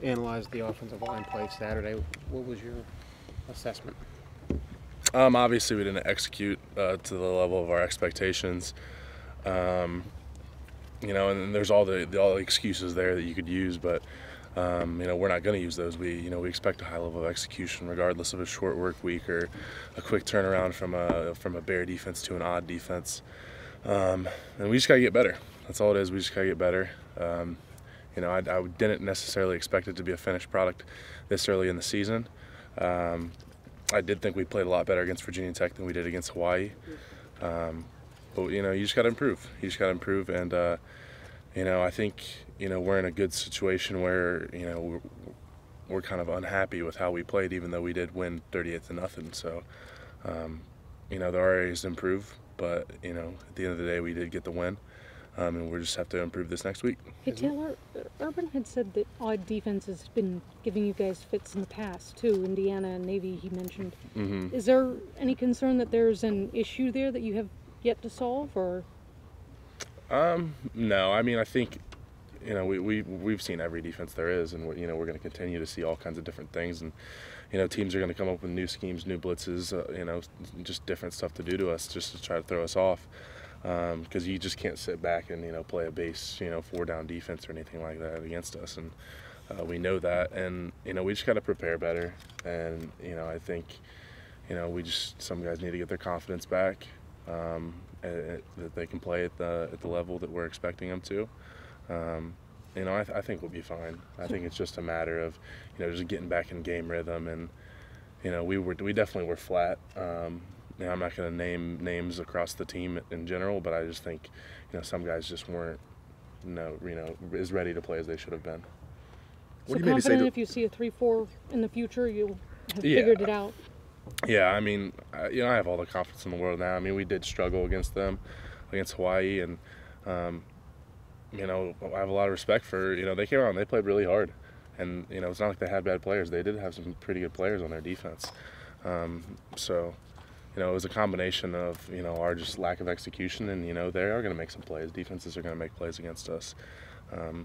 analyzed the offensive line play Saturday. What was your assessment? Obviously, we didn't execute to the level of our expectations. And there's all the excuses there that you could use, but we're not going to use those. We expect a high level of execution, regardless of a short work week or a quick turnaround from a bear defense to an odd defense. And we just got to get better. That's all it is. We just got to get better. I didn't necessarily expect it to be a finished product this early in the season. I did think we played a lot better against Virginia Tech than we did against Hawaii. But you just got to improve. You just got to improve, and I think we're in a good situation where we're kind of unhappy with how we played, even though we did win 38-0. So there are areas to improve, but at the end of the day, we did get the win, and we just have to improve this next week. Hey Taylor, Urban had said that odd defense has been giving you guys fits in the past too. Indiana and Navy, he mentioned. Mm-hmm. Is there any concern that there's an issue there that you have yet to solve, or? No. I mean, I think we've seen every defense there is, and we're going to continue to see all kinds of different things, and teams are going to come up with new schemes, new blitzes, just different stuff to do to us, just to try to throw us off, because you just can't sit back and play a base 4-down defense or anything like that against us, and we know that, and we just got to prepare better, and I think some guys need to get their confidence back. That they can play at the level that we're expecting them to. I think we'll be fine. I think it's just a matter of just getting back in game rhythm, and we definitely were flat. I'm not going to name names across the team in general, but I just think some guys just weren't as ready to play as they should have been. So confident if you see a 3-4 in the future, you'll have figured it out. Yeah, I mean, I have all the confidence in the world now. I mean, we did struggle against them, against Hawaii, and I have a lot of respect for they came out and they played really hard, and it's not like they had bad players. They did have some pretty good players on their defense. So it was a combination of our just lack of execution, and they are going to make some plays. Defenses are going to make plays against us.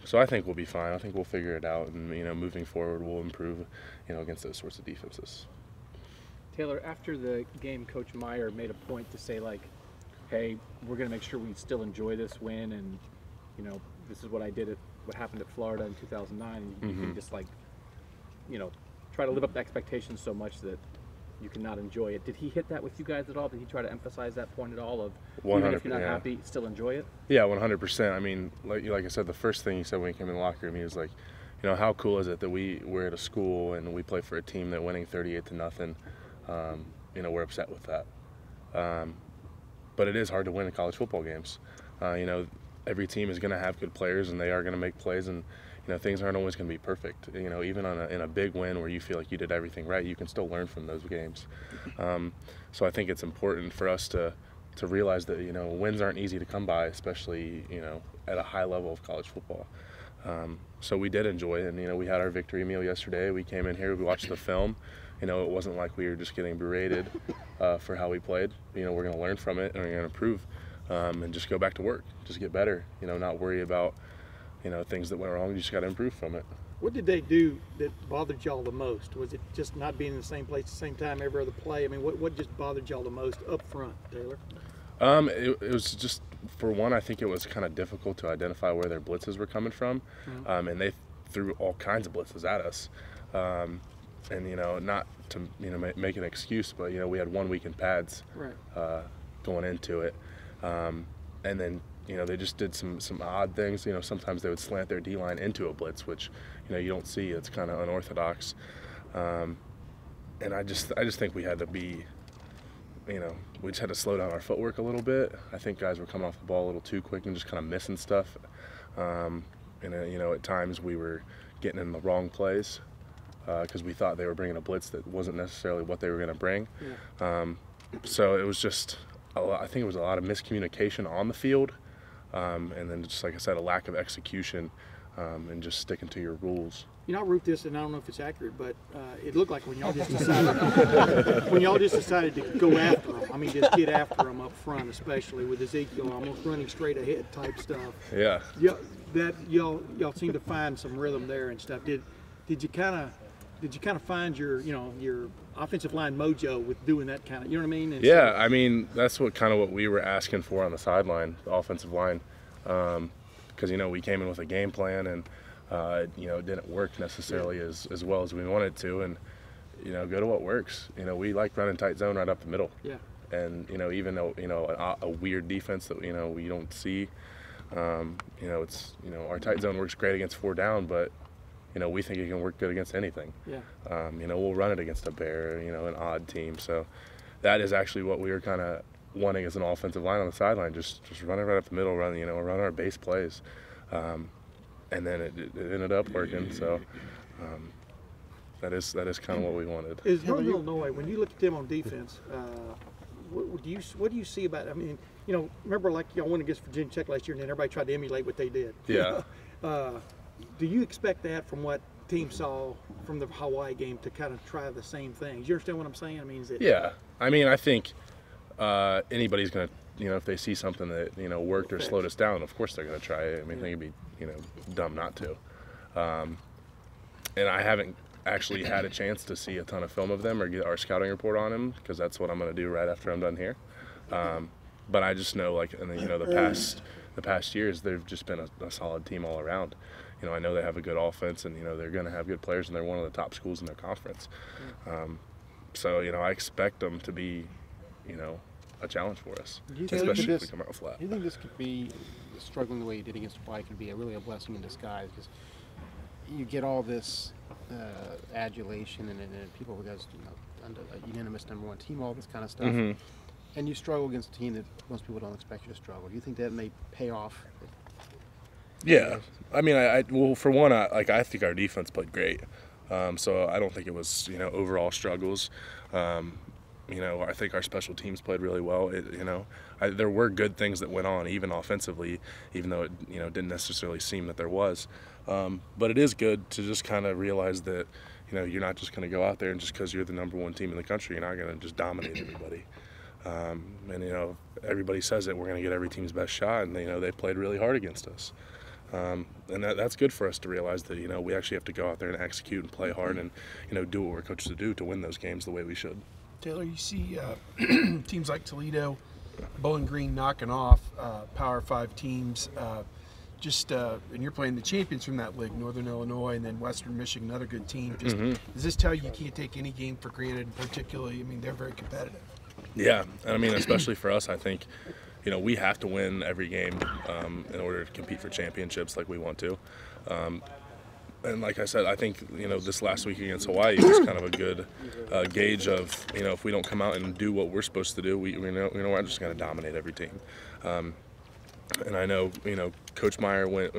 So I think we'll be fine. I think we'll figure it out, and moving forward, we'll improve against those sorts of defenses. Taylor, after the game, Coach Meyer made a point to say, like, hey, we're going to make sure we still enjoy this win, and, this is what happened at Florida in 2009, and you can just, try to live up to expectations so much that you cannot enjoy it. Did he hit that with you guys at all? Did he try to emphasize that point at all of, even if you're not happy, still enjoy it? Yeah, 100%. I mean, like I said, the first thing he said when he came in the locker room, he was like, how cool is it that we're at a school and we play for a team that winning 38-0, we're upset with that. But it is hard to win in college football games. Every team is going to have good players, and they are going to make plays, and things aren't always going to be perfect. Even in a big win where you feel like you did everything right, you can still learn from those games. So I think it's important for us to realize that wins aren't easy to come by, especially at a high level of college football. So we did enjoy it, and we had our victory meal yesterday. We came in here, we watched the film. It wasn't like we were just getting berated for how we played. We're going to learn from it, and we're going to improve, and just go back to work, just get better. Not worry about things that went wrong. You just got to improve from it. What did they do that bothered y'all the most? Was it just not being in the same place at the same time every other play? I mean, what just bothered y'all the most up front, Taylor? It was just, for one, I think it was kind of difficult to identify where their blitzes were coming from, and they threw all kinds of blitzes at us. And not to make an excuse, but we had 1 week in pads going into it, and then they just did some odd things. Sometimes they would slant their D-line into a blitz, which you don't see. It's kind of unorthodox, and I just think we had to be, we just had to slow down our footwork a little bit. I think guys were coming off the ball a little too quick and just kind of missing stuff, and at times we were getting in the wrong plays. Because we thought they were bringing a blitz that wasn't necessarily what they were going to bring. So it was just, I think it was a lot of miscommunication on the field, and then just like I said, a lack of execution and just sticking to your rules. You know, I wrote this, and I don't know if it's accurate, but it looked like when y'all just decided to go after them. I mean, just get after them up front, especially with Ezekiel almost running straight ahead type stuff. Yeah. Y'all seem to find some rhythm there and stuff. Did you kind of find your offensive line mojo with doing that kind of, you know what I mean? And yeah, I mean, that's what we were asking for on the sideline, the offensive line, because we came in with a game plan, and it didn't work necessarily as well as we wanted to, and go to what works. We like running tight zone right up the middle. Yeah. And even though a weird defense that we don't see, it's our tight zone works great against 4 down, but we think it can work good against anything. Yeah. We'll run it against a bear, an odd team. So that is actually what we were kind of wanting as an offensive line on the sideline. Just run it right up the middle, run our base plays. And then it ended up working. So that is kind of what we wanted. Is Northern Illinois, when you look at them on defense, what do you see about? I mean, remember like y'all went against Virginia Tech last year, and then everybody tried to emulate what they did. Yeah. Do you expect that from what teams saw from the Hawaii game to kind of try the same things? You understand what I'm saying? I mean, yeah. I mean, I think anybody's going to, if they see something that, worked or slowed us down, of course they're going to try it. I mean, I think it'd be, dumb not to. And I haven't actually had a chance to see a ton of film of them or get our scouting report on them, because that's what I'm going to do right after I'm done here. But I just know, like, in the past years, they've just been a solid team all around. I know they have a good offense, and they're going to have good players, and they're one of the top schools in their conference. So I expect them to be, a challenge for us, especially if we come out flat. Do you think this could be, struggling the way you did against Hawaii, could be really a blessing in disguise? Because you get all this adulation and people because under a unanimous #1 team, all this kind of stuff, and you struggle against a team that most people don't expect you to struggle. Do you think that may pay off? Yeah, I mean, well, for one, I think our defense played great, so I don't think it was overall struggles. I think our special teams played really well. There were good things that went on, even offensively, even though it didn't necessarily seem that there was. But it is good to just kind of realize that you're not just going to go out there and just because you're the #1 team in the country, you're not going to just dominate everybody. And everybody says that we're going to get every team's best shot, and they played really hard against us. And that's good for us to realize that we actually have to go out there and execute and play hard and do what we're coached to do to win those games the way we should. Taylor, you see teams like Toledo, Bowling Green knocking off Power 5 teams. And you're playing the champions from that league, Northern Illinois, and then Western Michigan, another good team. Does this tell you can't take any game for granted? And particularly, I mean, they're very competitive. Yeah, and I mean, especially for us, I think, we have to win every game in order to compete for championships like we want to. And like I said, I think, this last week against Hawaii was kind of a good gauge of, if we don't come out and do what we're supposed to do, we're just going to dominate every team. And I know, Coach Meyer went,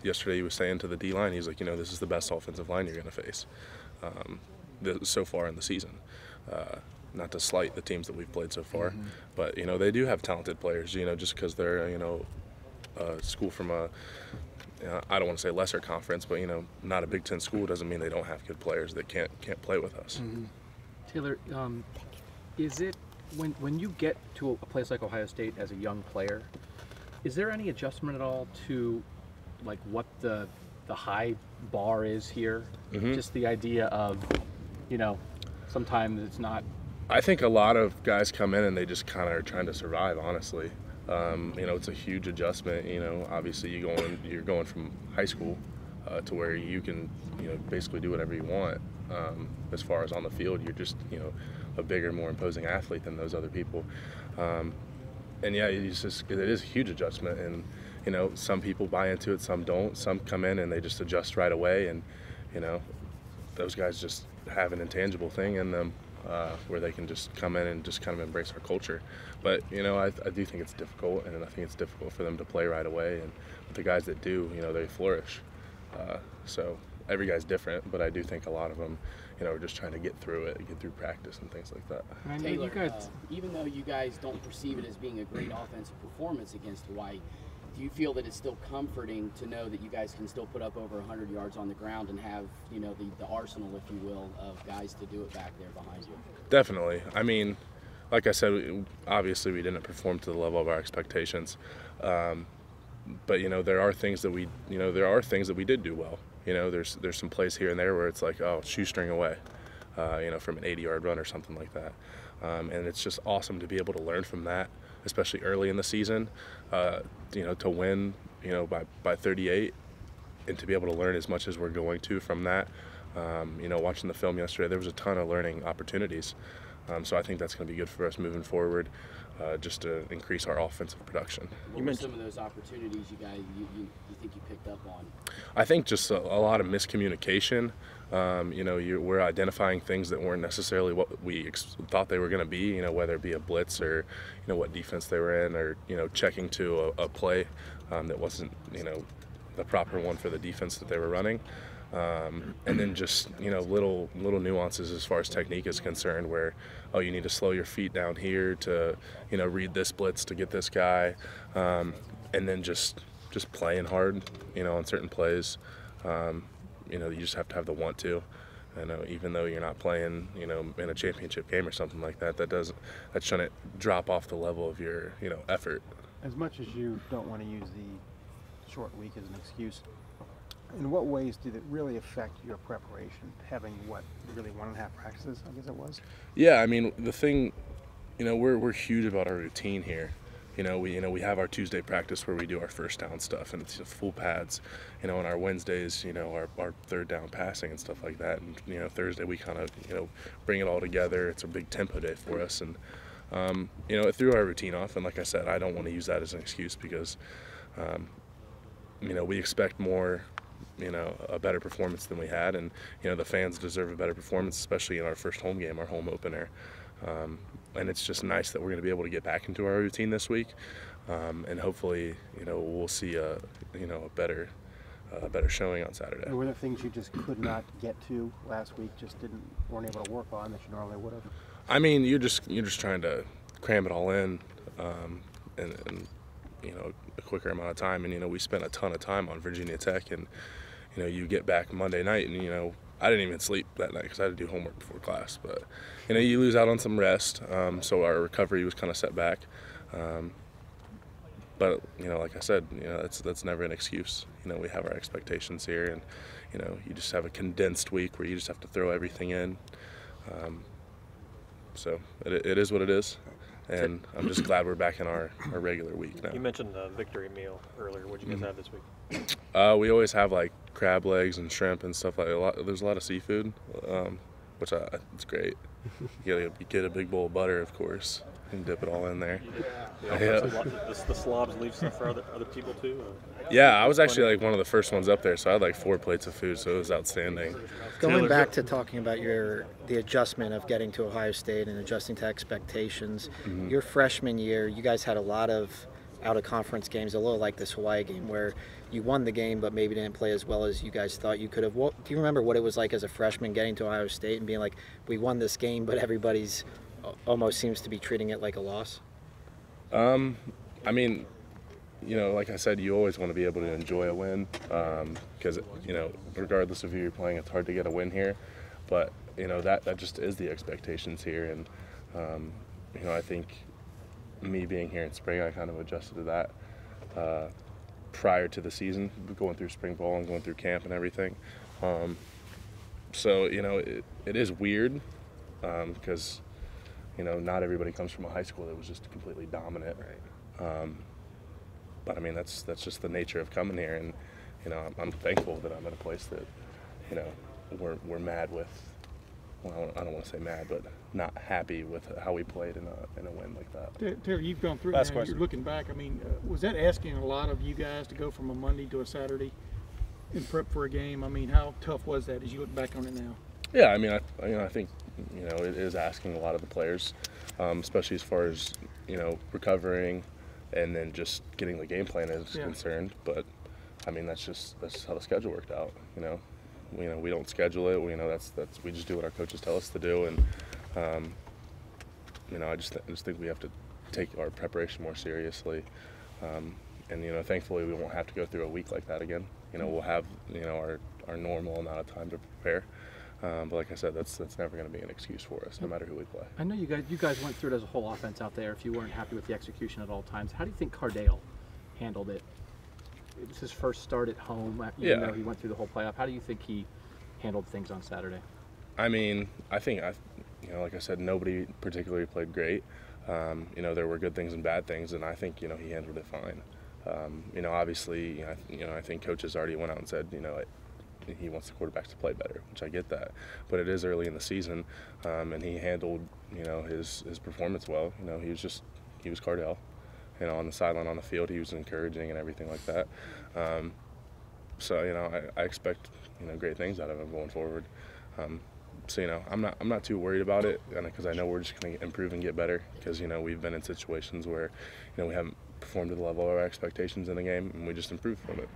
yesterday he was saying to the D-line, he's like, this is the best offensive line you're going to face so far in the season. Not to slight the teams that we've played so far, but, they do have talented players, just because they're, a school from a, I don't want to say lesser conference, but, not a Big Ten school doesn't mean they don't have good players that can't play with us. Taylor, is it, when you get to a place like Ohio State as a young player, is there any adjustment at all to, like, what the high bar is here? Just the idea of, sometimes it's not. I think a lot of guys come in and they just kind of are trying to survive, honestly. It's a huge adjustment. Obviously you're going from high school to where you can, basically do whatever you want. As far as on the field, you're just, a bigger, more imposing athlete than those other people. And yeah, it is a huge adjustment, and some people buy into it, some don't. Some come in and they just adjust right away, and those guys just have an intangible thing in them where they can just come in and just kind of embrace our culture. But I do think it's difficult, and I think it's difficult for them to play right away. And the guys that do, they flourish. So every guy's different, but I do think a lot of them, are just trying to get through it, get through practice and things like that. Taylor, even though you guys don't perceive it as being a great offensive performance against Hawaii, do you feel that it's still comforting to know that you guys can still put up over 100 yards on the ground and have, you know, the arsenal, if you will, of guys to do it back there behind you? Definitely. I mean, like I said, obviously we didn't perform to the level of our expectations, but you know there are things that we did do well. You know, there's some plays here and there where it's like, oh, shoestring away, you know, from an 80-yard run or something like that, and it's just awesome to be able to learn from that, especially early in the season. You know, to win, you know, by 38, and to be able to learn as much as we're going to from that. You know, watching the film yesterday, there was a ton of learning opportunities. So I think that's going to be good for us moving forward, just to increase our offensive production. What were some of those opportunities you guys you think you picked up on? I think just a lot of miscommunication. You know, we're identifying things that weren't necessarily what we thought they were going to be. You know, whether it be a blitz or you know what defense they were in, or you know checking to a play that wasn't you know the proper one for the defense that they were running. And then just you know little nuances as far as technique is concerned, where oh you need to slow your feet down here to you know read this blitz to get this guy, and then just playing hard you know on certain plays. You know you just have to have the want to. And even though you're not playing you know in a championship game or something like that, that shouldn't drop off the level of your you know effort. As much as you don't want to use the short week as an excuse, in what ways did it really affect your preparation, having really 1.5 practices, I guess it was? Yeah, I mean, the thing, you know, we're huge about our routine here. You know, we have our Tuesday practice where we do our first down stuff, and it's full pads. You know, on our Wednesdays, you know, our third down passing and stuff like that. And, you know, Thursday we kind of, you know, bring it all together. It's a big tempo day for us. And, you know, it threw our routine off. And like I said, I don't want to use that as an excuse because, you know, we expect more, you know, a better performance than we had, and you know the fans deserve a better performance, especially in our first home game, our home opener. And it's just nice that we're going to be able to get back into our routine this week, and hopefully, you know, we'll see a better showing on Saturday. Were there things you just could not get to last week, just weren't able to work on that you normally would have? I mean, you're just trying to cram it all in, and you know, a quicker amount of time. And you know, we spent a ton of time on Virginia Tech, and you know, you get back Monday night, and you know, I didn't even sleep that night because I had to do homework before class. But you know, you lose out on some rest, so our recovery was kind of set back. But you know, like I said, you know, that's never an excuse. You know, we have our expectations here, and you know, you just have a condensed week where you just have to throw everything in. So it is what it is. And I'm just glad we're back in our regular week now. You mentioned the victory meal earlier. What did you guys have this week? We always have like crab legs and shrimp and stuff like that. There's a lot of seafood, which it's great. You get a big bowl of butter, of course, and dip it all in there. The slobs leave stuff for other people too? Yeah, I was actually like one of the first ones up there, so I had like 4 plates of food, so it was outstanding. Going back to talking about the adjustment of getting to Ohio State and adjusting to expectations, your freshman year, you guys had a lot of out-of-conference games, a little like this Hawaii game, where you won the game but maybe didn't play as well as you guys thought you could have. Do you remember what it was like as a freshman getting to Ohio State and being like, we won this game, but everybody's almost seems to be treating it like a loss? I mean, you know, like I said, you always want to be able to enjoy a win because, you know, regardless of who you're playing, it's hard to get a win here. But, you know, that just is the expectations here. And, you know, I think me being here in spring, I kind of adjusted to that prior to the season, going through spring ball and going through camp and everything. So, you know, it is weird because, you know, not everybody comes from a high school that was just completely dominant. Right. But I mean, that's just the nature of coming here, and you know, I'm thankful that I'm at a place that, you know, we're mad with. Well, I don't want to say mad, but not happy with how we played in a win like that. Terry, you've gone through it now. You're looking back. I mean, was that asking a lot of you guys to go from a Monday to a Saturday and prep for a game? I mean, how tough was that as you look back on it now? Yeah, I mean, I think, you know, it is asking a lot of the players, especially as far as, you know, recovering and then just getting the game plan is concerned. But I mean, that's how the schedule worked out. You know, we don't schedule it. We just do what our coaches tell us to do. And you know, I just think we have to take our preparation more seriously. and thankfully we won't have to go through a week like that again. We'll have our normal amount of time to prepare. But like I said, that's never going to be an excuse for us, no matter who we play. I know you guys went through it as a whole offense out there. If you weren't happy with the execution at all times, how do you think Cardale handled it? It was his first start at home. Even though he went through the whole playoff. How do you think he handled things on Saturday? I mean, I think like I said, nobody particularly played great. There were good things and bad things, and I think he handled it fine. Obviously, I think coaches already went out and said, he wants the quarterbacks to play better, which I get that. But it is early in the season, and he handled, his performance well. He was Cardale. On the sideline, on the field, he was encouraging and everything like that. So I expect great things out of him going forward. So I'm not too worried about it, because I know we're just going to improve and get better. Because we've been in situations where we haven't performed to the level of our expectations in the game, and we just improved from it.